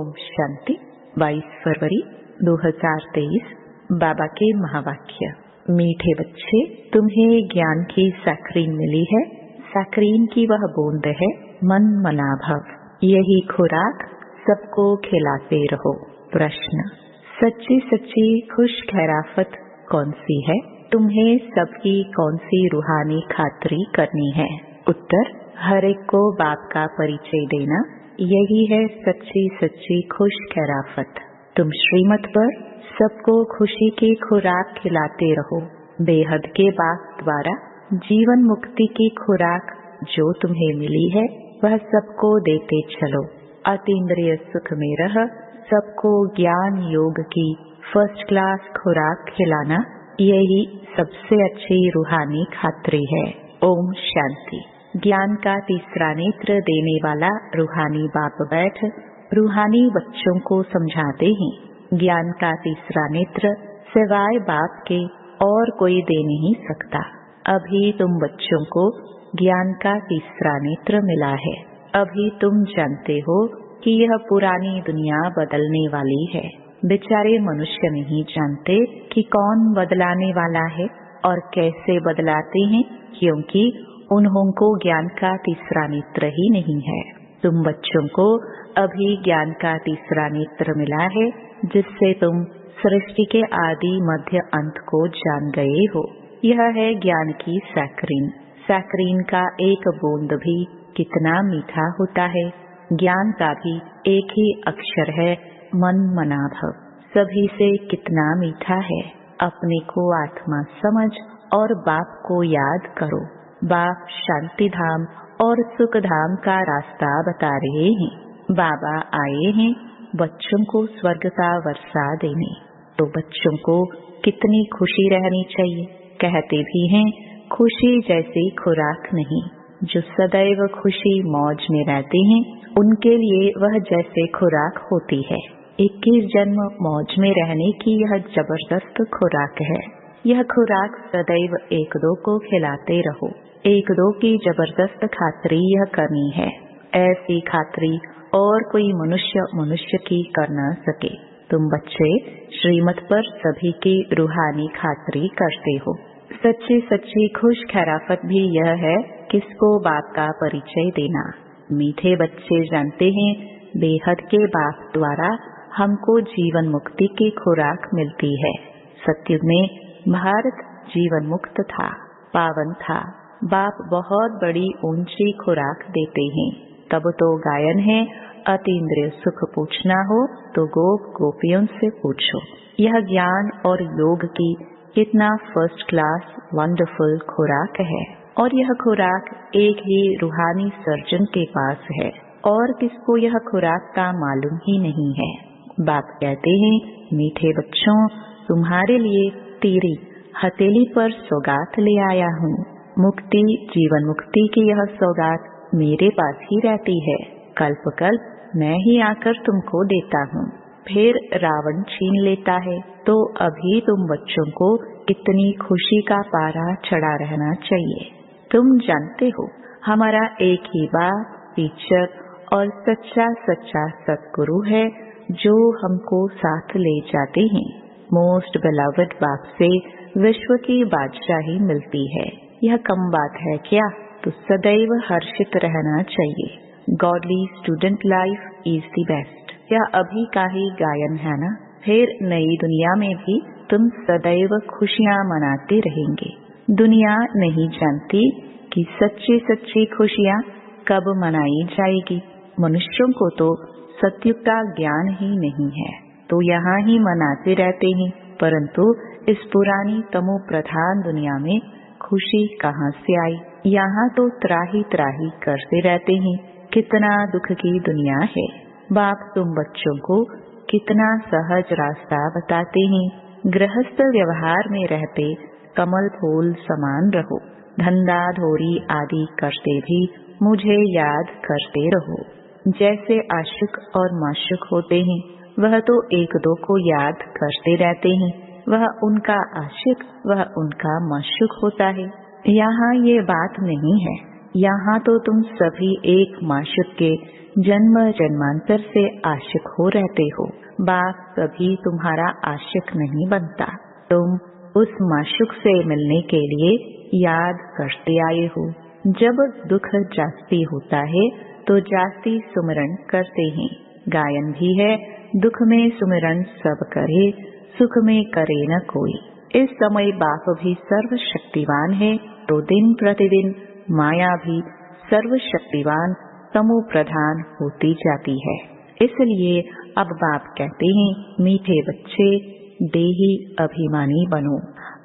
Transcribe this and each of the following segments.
ओम शांति। 22 फरवरी 2023। बाबा के महावाक्य। मीठे बच्चे, तुम्हें ज्ञान की साकरीन मिली है। साकरीन की वह बूंद है मन मना भव। यही खुराक सबको खिलाते रहो। प्रश्न, सच्ची सच्ची खुश खैराफत कौन सी है? तुम्हें सबकी कौन सी रूहानी खातरी करनी है? उत्तर, हर एक को बाप का परिचय देना, यही है सच्ची सच्ची खुश खैराफत। तुम श्रीमत पर सबको खुशी की खुराक खिलाते रहो। बेहद के बाप द्वारा जीवन मुक्ति की खुराक जो तुम्हें मिली है वह सबको देते चलो। अतीन्द्रिय सुख में रह सबको ज्ञान योग की फर्स्ट क्लास खुराक खिलाना, यही सबसे अच्छी रूहानी खातरी है। ओम शांति। ज्ञान का तीसरा नेत्र देने वाला रूहानी बाप बैठ रूहानी बच्चों को समझाते हैं। ज्ञान का तीसरा नेत्र सिवाय बाप के और कोई दे नहीं सकता। अभी तुम बच्चों को ज्ञान का तीसरा नेत्र मिला है। अभी तुम जानते हो कि यह पुरानी दुनिया बदलने वाली है। बेचारे मनुष्य नहीं जानते कि कौन बदलाने वाला है और कैसे बदलाते हैं, क्योंकि उन्होंने ज्ञान का तीसरा नेत्र ही नहीं है। तुम बच्चों को अभी ज्ञान का तीसरा नेत्र मिला है, जिससे तुम सृष्टि के आदि मध्य अंत को जान गए हो। यह है ज्ञान की साकरीन। साकरीन का एक बूंद भी कितना मीठा होता है। ज्ञान का भी एक ही अक्षर है, मन मना भव। सभी से कितना मीठा है। अपने को आत्मा समझ और बाप को याद करो। बाप शांति धाम और सुख धाम का रास्ता बता रहे हैं। बाबा आए हैं बच्चों को स्वर्ग का वर्षा देने। तो बच्चों को कितनी खुशी रहनी चाहिए। कहते भी हैं खुशी जैसी खुराक नहीं। जो सदैव खुशी मौज में रहते हैं उनके लिए वह जैसे खुराक होती है। 21 जन्म मौज में रहने की यह जबरदस्त खुराक है। यह खुराक सदैव एक दो को खिलाते रहो। एक दो की जबरदस्त खातरी यह करनी है। ऐसी खातरी और कोई मनुष्य की कर न सके। तुम बच्चे श्रीमत पर सभी की रूहानी खातरी करते हो। सच्ची सच्ची खुश खैराफत भी यह है किसको बाप का परिचय देना। मीठे बच्चे जानते हैं बेहद के बाप द्वारा हमको जीवन मुक्ति की खुराक मिलती है। सत्युग में भारत जीवन मुक्त था, पावन था। बाप बहुत बड़ी ऊंची खुराक देते हैं। तब तो गायन है, अतीन्द्रिय सुख पूछना हो तो गोप गोपियों से पूछो। यह ज्ञान और योग की कितना फर्स्ट क्लास वंडरफुल खुराक है। और यह खुराक एक ही रूहानी सर्जन के पास है और किसको यह खुराक का मालूम ही नहीं है। बाप कहते हैं मीठे बच्चों, तुम्हारे लिए तेरी हथेली पर सौगात ले आया हूँ। मुक्ति जीवन मुक्ति की यह सौगात मेरे पास ही रहती है। कल्प कल्प मैं ही आकर तुमको देता हूँ। फिर रावण छीन लेता है। तो अभी तुम बच्चों को इतनी खुशी का पारा चढ़ा रहना चाहिए। तुम जानते हो हमारा एक ही बाप टीचर और सच्चा सच्चा सतगुरु है जो हमको साथ ले जाते हैं। मोस्ट बिलवड बाप से विश्व की बादशाही मिलती है। यह कम बात है क्या? तो सदैव हर्षित रहना चाहिए। Godly student life is the best. यह अभी का ही गायन है ना। फिर नई दुनिया में भी तुम सदैव खुशियाँ मनाते रहेंगे। दुनिया नहीं जानती कि सच्ची सच्ची खुशियाँ कब मनाई जाएगी। मनुष्यों को तो सत्युग का ज्ञान ही नहीं है, तो यहाँ ही मनाते रहते हैं। परंतु इस पुरानी तमो प्रधान दुनिया में खुशी कहाँ से आई? यहाँ तो त्राही त्राही करते रहते हैं। कितना दुख की दुनिया है। बाप तुम बच्चों को कितना सहज रास्ता बताते हैं। गृहस्थ व्यवहार में रहते कमल फूल समान रहो। धंधा धोरी आदि करते भी मुझे याद करते रहो। जैसे आशिक और माशुक होते हैं वह तो एक दो को याद करते रहते हैं। वह उनका आशिक, वह उनका माशुक होता है। यहाँ ये बात नहीं है। यहाँ तो तुम सभी एक माशूक के जन्म जन्मांतर से आशिक हो रहते हो। बाप कभी तुम्हारा आशिक नहीं बनता। तुम उस माशूक से मिलने के लिए याद करते आए हो। जब दुख जास्ती होता है तो जास्ती सुमिरन करते हैं। गायन भी है, दुख में सुमिरन सब करे, सुख में करे न कोई। इस समय बाप भी सर्वशक्तिवान है तो दिन प्रतिदिन माया भी सर्वशक्तिवान तमो प्रधान होती जाती है। इसलिए अब बाप कहते हैं, मीठे बच्चे देही अभिमानी बनो,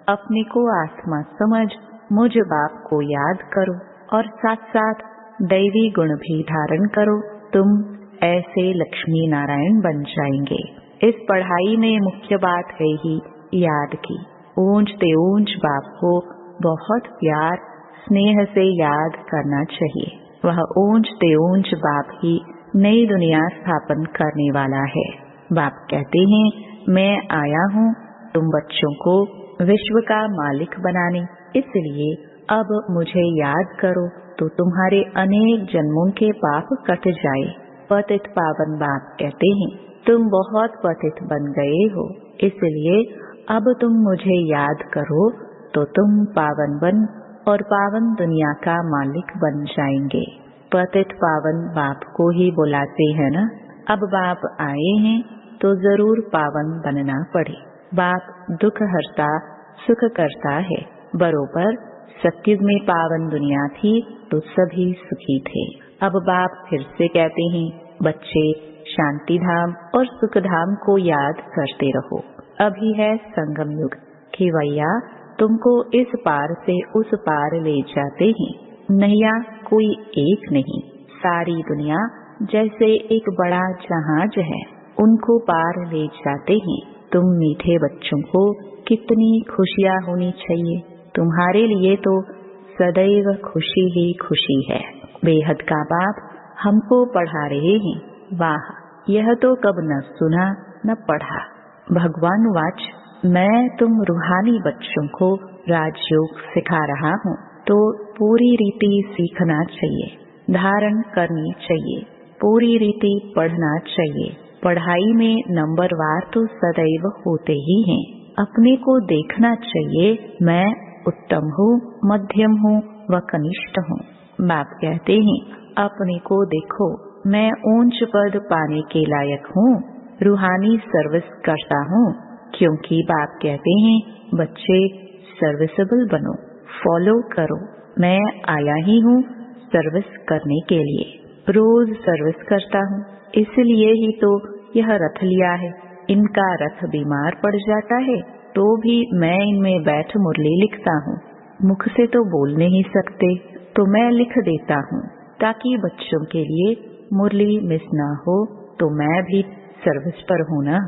अपने को आत्मा समझ मुझ बाप को याद करो और साथ साथ दैवी गुण भी धारण करो। तुम ऐसे लक्ष्मी नारायण बन जाएंगे। इस पढ़ाई में मुख्य बात है ही याद की। ऊंचते ऊंच बाप को बहुत प्यार स्नेह से याद करना चाहिए। वह ऊंचते ऊंच बाप ही नई दुनिया स्थापन करने वाला है। बाप कहते हैं, मैं आया हूँ तुम बच्चों को विश्व का मालिक बनाने, इसलिए अब मुझे याद करो तो तुम्हारे अनेक जन्मों के पाप कट जाए। पतित पावन बाप कहते हैं, तुम बहुत पतित बन गए हो, इसलिए अब तुम मुझे याद करो तो तुम पावन बन और पावन दुनिया का मालिक बन जाएंगे। पतित पावन बाप को ही बुलाते हैं ना। अब बाप आए हैं तो जरूर पावन बनना पड़े। बाप दुख हरता सुख करता है। बरोबर सत्युग में पावन दुनिया थी तो सभी सुखी थे। अब बाप फिर से कहते हैं, बच्चे शांति धाम और सुख धाम को याद करते रहो। अभी है संगम युग, खेवैया तुमको इस पार से उस पार ले जाते हैं। नैया कोई एक नहीं, सारी दुनिया जैसे एक बड़ा जहाज है, उनको पार ले जाते हैं। तुम मीठे बच्चों को कितनी खुशियाँ होनी चाहिए। तुम्हारे लिए तो सदैव खुशी ही खुशी है। बेहद का बाप हमको पढ़ा रहे हैं। वाह, यह तो कब न सुना न पढ़ा। भगवान वाच, मैं तुम रूहानी बच्चों को राजयोग सिखा रहा हूँ तो पूरी रीति सीखना चाहिए, धारण करनी चाहिए, पूरी रीति पढ़ना चाहिए। पढ़ाई में नंबरवार तो सदैव होते ही हैं। अपने को देखना चाहिए, मैं उत्तम हूँ, मध्यम हूँ व कनिष्ठ हूँ। बाप कहते हैं, अपने को देखो, मैं ऊंच पद पाने के लायक हूँ, रूहानी सर्विस करता हूँ। क्योंकि बाप कहते हैं, बच्चे सर्विसेबल बनो, फॉलो करो। मैं आया ही हूँ सर्विस करने के लिए, रोज सर्विस करता हूँ। इसलिए ही तो यह रथ लिया है। इनका रथ बीमार पड़ जाता है तो भी मैं इनमें बैठ मुरली लिखता हूँ। मुख से तो बोल नहीं सकते तो मैं लिख देता हूँ ताकि बच्चों के लिए मुरली मिस ना हो। तो मैं भी सर्विस पर हूँ ना।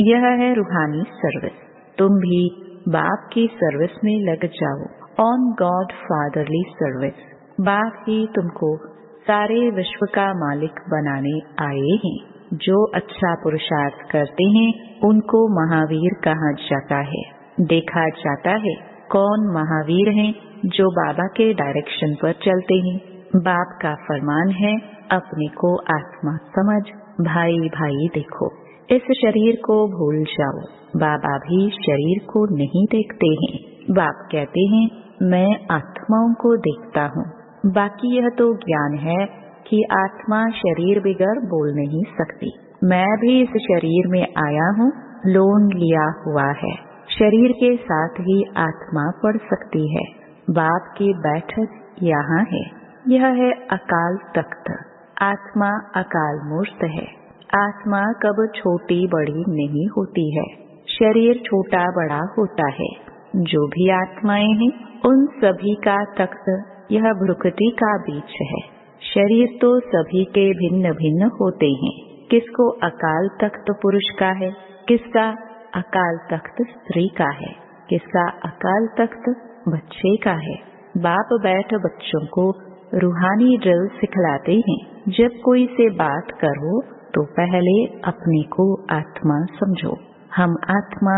यह है रूहानी सर्विस। तुम भी बाप की सर्विस में लग जाओ, ऑन गॉड फादरली सर्विस। बाप ही तुमको सारे विश्व का मालिक बनाने आए हैं। जो अच्छा पुरुषार्थ करते हैं उनको महावीर कहा जाता है। देखा जाता है कौन महावीर हैं, जो बाबा के डायरेक्शन पर चलते हैं। बाप का फरमान है, अपने को आत्मा समझ, भाई भाई देखो। इस शरीर को भूल जाओ। बाबा भी शरीर को नहीं देखते हैं। बाप कहते हैं, मैं आत्माओं को देखता हूँ। बाकी यह तो ज्ञान है कि आत्मा शरीर बिगर बोल नहीं सकती। मैं भी इस शरीर में आया हूँ, लोन लिया हुआ है। शरीर के साथ ही आत्मा पढ़ सकती है। बाप की बैठक यहाँ है। यह है अकाल तख्त। आत्मा अकाल मूर्त है। आत्मा कब छोटी बड़ी नहीं होती है। शरीर छोटा बड़ा होता है। जो भी आत्माएं हैं उन सभी का तख्त यह भ्रुकुटी का बीच है। शरीर तो सभी के भिन्न भिन्न होते हैं। किसको अकाल तख्त पुरुष का है, किसका अकाल तख्त स्त्री का है, किसका अकाल तख्त बच्चे का है। बाप बैठ बच्चों को रूहानी ड्रिल सिखलाते हैं। जब कोई से बात करो तो पहले अपने को आत्मा समझो। हम आत्मा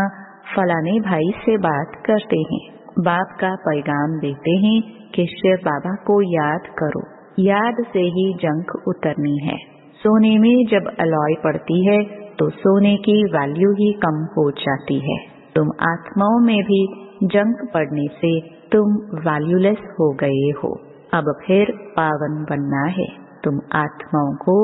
फलाने भाई से बात करते हैं। बाप का पैगाम देते हैं कि शिव बाबा को याद करो, याद से ही जंग उतरनी है। सोने में जब अलॉय पड़ती है तो सोने की वैल्यू ही कम हो जाती है। तुम आत्माओं में भी जंग पड़ने से तुम वैल्यूलेस हो गए हो। अब फिर पावन बनना है। तुम आत्माओं को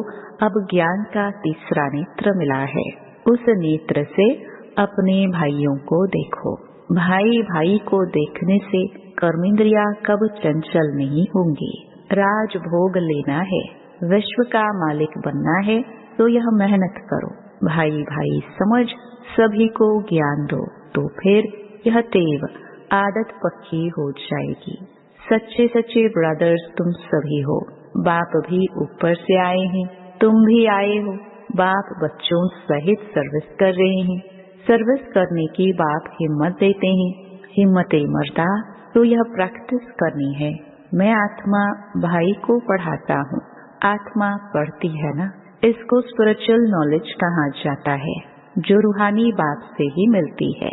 अब ज्ञान का तीसरा नेत्र मिला है। उस नेत्र से अपने भाइयों को देखो। भाई भाई को देखने से कर्मेंद्रियां कब चंचल नहीं होंगी। राज भोग लेना है, विश्व का मालिक बनना है तो यह मेहनत करो। भाई भाई समझ सभी को ज्ञान दो, तो फिर यह टेव आदत पक्की हो जाएगी। सच्चे सच्चे ब्रदर्स तुम सभी हो। बाप भी ऊपर से आए हैं, तुम भी आए हो। बाप बच्चों सहित सर्विस कर रहे हैं। सर्विस करने की बाप हिम्मत देते हैं। हिम्मते मर्दा तो यह प्रैक्टिस करनी है। मैं आत्मा भाई को पढ़ाता हूँ। आत्मा पढ़ती है ना, इसको स्पिरिचुअल नॉलेज कहा जाता है, जो रूहानी बाप से ही मिलती है।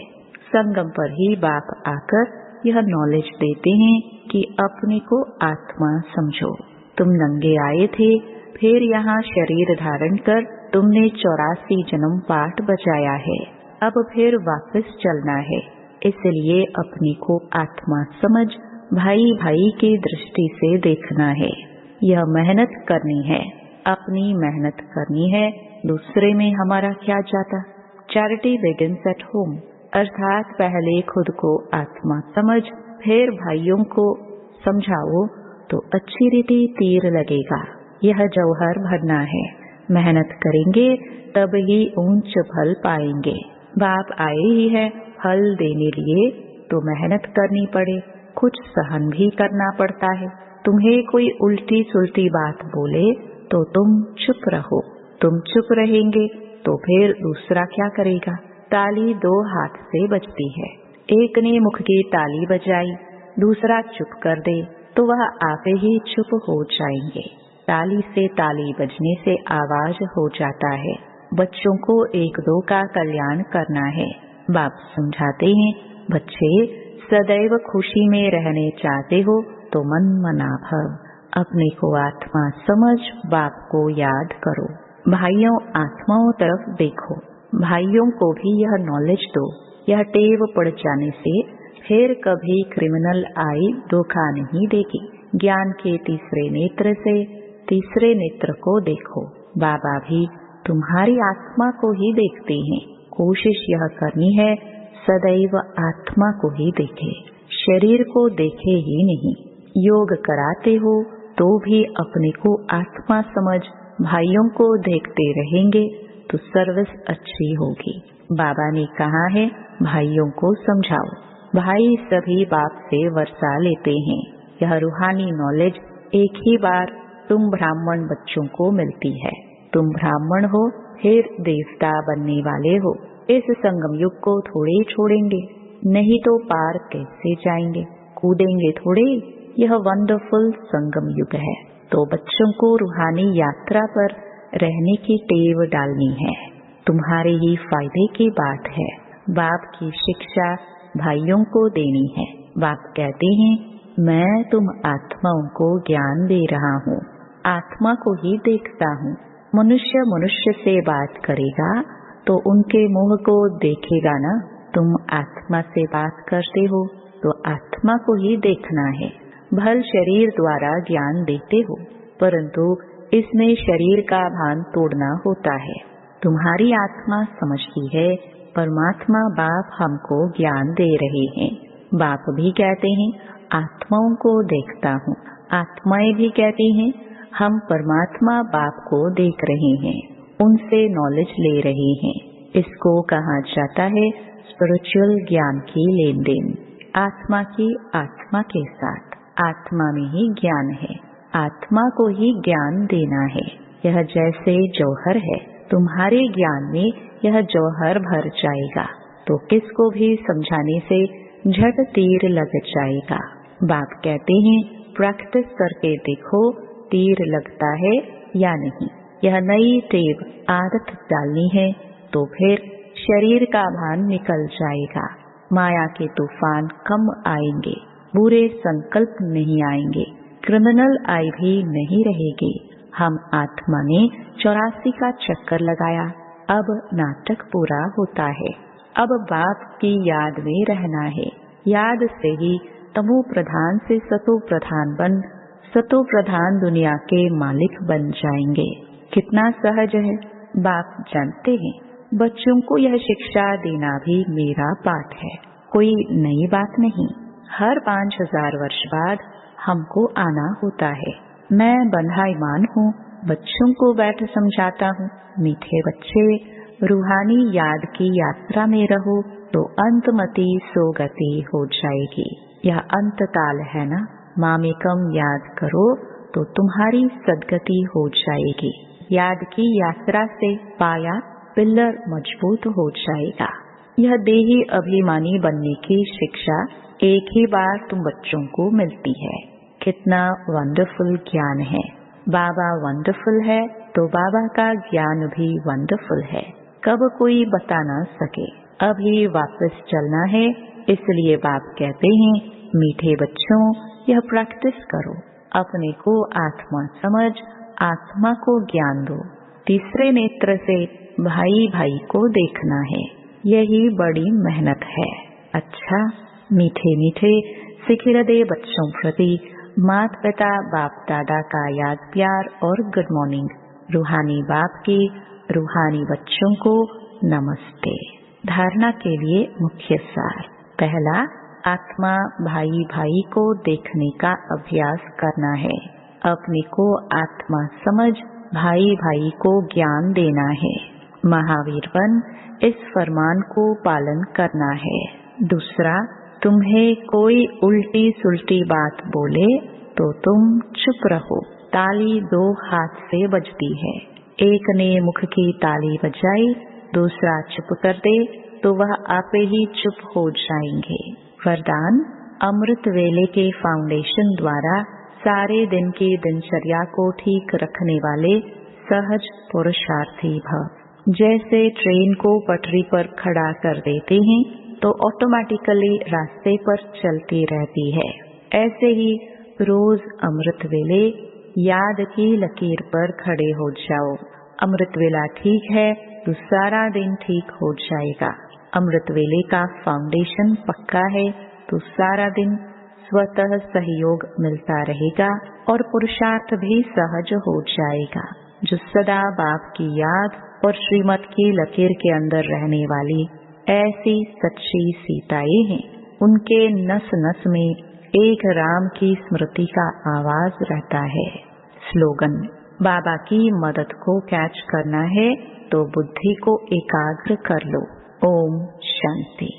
संगम पर ही बाप आकर यह नॉलेज देते हैं कि अपने को आत्मा समझो। तुम नंगे आए थे, फिर यहाँ शरीर धारण कर तुमने 84 जन्म पाठ बजाया है। अब फिर वापस चलना है, इसलिए अपने को आत्मा समझ भाई भाई की दृष्टि से देखना है। यह मेहनत करनी है, अपनी मेहनत करनी है। दूसरे में हमारा क्या जाता। चैरिटी बिगिंस एट होम, अर्थात पहले खुद को आत्मा समझ फिर भाइयों को समझाओ तो अच्छी रीति तीर लगेगा। यह जौहर भरना है। मेहनत करेंगे तब ही ऊंच फल पाएंगे। बाप आए ही है फल देने लिए, तो मेहनत करनी पड़े, कुछ सहन भी करना पड़ता है। तुम्हें कोई उल्टी सुल्टी बात बोले तो तुम चुप रहो। तुम चुप रहेंगे तो फिर दूसरा क्या करेगा। ताली दो हाथ से बजती है। एक ने मुख की ताली बजाई, दूसरा चुप कर दे तो वह आपे ही चुप हो जाएंगे। ताली से ताली बजने से आवाज हो जाता है। बच्चों को एक दो का कल्याण करना है। बाप समझाते हैं, बच्चे सदैव खुशी में रहने चाहते हो तो मन मना भव। अपने को आत्मा समझ बाप को याद करो। भाइयों आत्माओं तरफ देखो। भाइयों को भी यह नॉलेज दो। यह टेव पड़ जाने से फिर कभी क्रिमिनल आई धोखा नहीं देगी। ज्ञान के तीसरे नेत्र से तीसरे नेत्र को देखो। बाबा भी तुम्हारी आत्मा को ही देखते हैं। कोशिश यह करनी है सदैव आत्मा को ही देखे, शरीर को देखे ही नहीं। योग कराते हो तो भी अपने को आत्मा समझ भाइयों को देखते रहेंगे तो सर्विस अच्छी होगी। बाबा ने कहा है भाइयों को समझाओ। भाई सभी बाप से वर्षा लेते हैं। यह रूहानी नॉलेज एक ही बार तुम ब्राह्मण बच्चों को मिलती है। तुम ब्राह्मण हो फिर देवता बनने वाले हो। इस संगम युग को थोड़े छोड़ेंगे, नहीं तो पार कैसे जाएंगे। कूदेंगे थोड़े। यह वंडरफुल संगम युग है, तो बच्चों को रूहानी यात्रा पर रहने की टेव डालनी है। तुम्हारे ही फायदे की बात है। बाप की शिक्षा भाइयों को देनी है। बाप कहते हैं मैं तुम आत्माओं को ज्ञान दे रहा हूँ। आत्मा को ही देखता हूँ। मनुष्य मनुष्य से बात करेगा तो उनके मुंह को देखेगा ना। तुम आत्मा से बात करते हो तो आत्मा को ही देखना है। भल शरीर द्वारा ज्ञान देते हो, परंतु इसमें शरीर का भान तोड़ना होता है। तुम्हारी आत्मा समझती है परमात्मा बाप हमको ज्ञान दे रहे हैं। बाप भी कहते हैं आत्माओं को देखता हूँ। आत्माएं भी कहती हैं हम परमात्मा बाप को देख रहे हैं, उनसे नॉलेज ले रहे हैं। इसको कहा जाता है स्पिरिचुअल ज्ञान की लेन देन। आत्मा की आत्मा के साथ। आत्मा में ही ज्ञान है। आत्मा को ही ज्ञान देना है। यह जैसे जौहर है, तुम्हारे ज्ञान में यह जौहर भर जाएगा तो किसको भी समझाने से झट तीर लग जाएगा। बाप कहते हैं प्रैक्टिस करके देखो तीर लगता है या नहीं। यह नई टेव आदत डालनी है तो फिर शरीर का भान निकल जाएगा। माया के तूफान कम आएंगे, बुरे संकल्प नहीं आएंगे, क्रिमिनल आई भी नहीं रहेगी। हम आत्मा ने 84 का चक्कर लगाया, अब नाटक पूरा होता है। अब बाप की याद में रहना है। याद से ही तमो प्रधान से सतो प्रधान बन सतो प्रधान दुनिया के मालिक बन जाएंगे। कितना सहज है, बाप जानते हैं। बच्चों को यह शिक्षा देना भी मेरा पाठ है, कोई नई बात नहीं। हर 5000 वर्ष बाद हमको आना होता है। मैं बंधाईमान हूँ, बच्चों को बैठ समझाता हूँ। मीठे बच्चे, रूहानी याद की यात्रा में रहो तो अंतमति सोगति हो जाएगी। यह अंत काल है ना, मामेकम याद करो तो तुम्हारी सदगति हो जाएगी। याद की यात्रा से पाया पिल्लर मजबूत हो जाएगा। यह देही अभिमानी बनने की शिक्षा एक ही बार तुम बच्चों को मिलती है। कितना वंडरफुल ज्ञान है। बाबा वंडरफुल है तो बाबा का ज्ञान भी वंडरफुल है। कब कोई बता ना सके। अभी वापस चलना है, इसलिए बाप कहते हैं मीठे बच्चों, यह प्रैक्टिस करो। अपने को आत्मा समझ, आत्मा को ज्ञान दो। तीसरे नेत्र से भाई भाई को देखना है, यही बड़ी मेहनत है। अच्छा, मीठे मीठे सिखिरदे बच्चों प्रति माता पिता बाप दादा का याद प्यार और गुड मॉर्निंग। रूहानी बाप की रूहानी बच्चों को नमस्ते। धारणा के लिए मुख्य सार। पहला, आत्मा भाई भाई को देखने का अभ्यास करना है। अपने को आत्मा समझ भाई भाई को ज्ञान देना है। महावीर बन इस फरमान को पालन करना है। दूसरा, तुम्हें कोई उल्टी सुल्टी बात बोले तो तुम चुप रहो। ताली 2 हाथ से बजती है। एक ने मुख की ताली बजाई, दूसरा चुप कर दे तो वह आपे ही चुप हो जाएंगे। वरदान, अमृत वेले के फाउंडेशन द्वारा सारे दिन की दिनचर्या को ठीक रखने वाले सहज पुरुषार्थी भव। जैसे ट्रेन को पटरी पर खड़ा कर देते हैं तो ऑटोमेटिकली रास्ते पर चलती रहती है, ऐसे ही रोज अमृत वेले याद की लकीर पर खड़े हो जाओ। अमृत वेला ठीक है तो सारा दिन ठीक हो जाएगा। अमृत वेले का फाउंडेशन पक्का है तो सारा दिन स्वतः सहयोग मिलता रहेगा और पुरुषार्थ भी सहज हो जाएगा। जो सदा बाप की याद और श्रीमत की लकीर के अंदर रहने वाली ऐसी सच्ची सीताएं हैं, उनके नस नस में एक राम की स्मृति का आवाज रहता है। स्लोगन, बाबा की मदद को कैच करना है तो बुद्धि को एकाग्र कर लो। ओम शांति।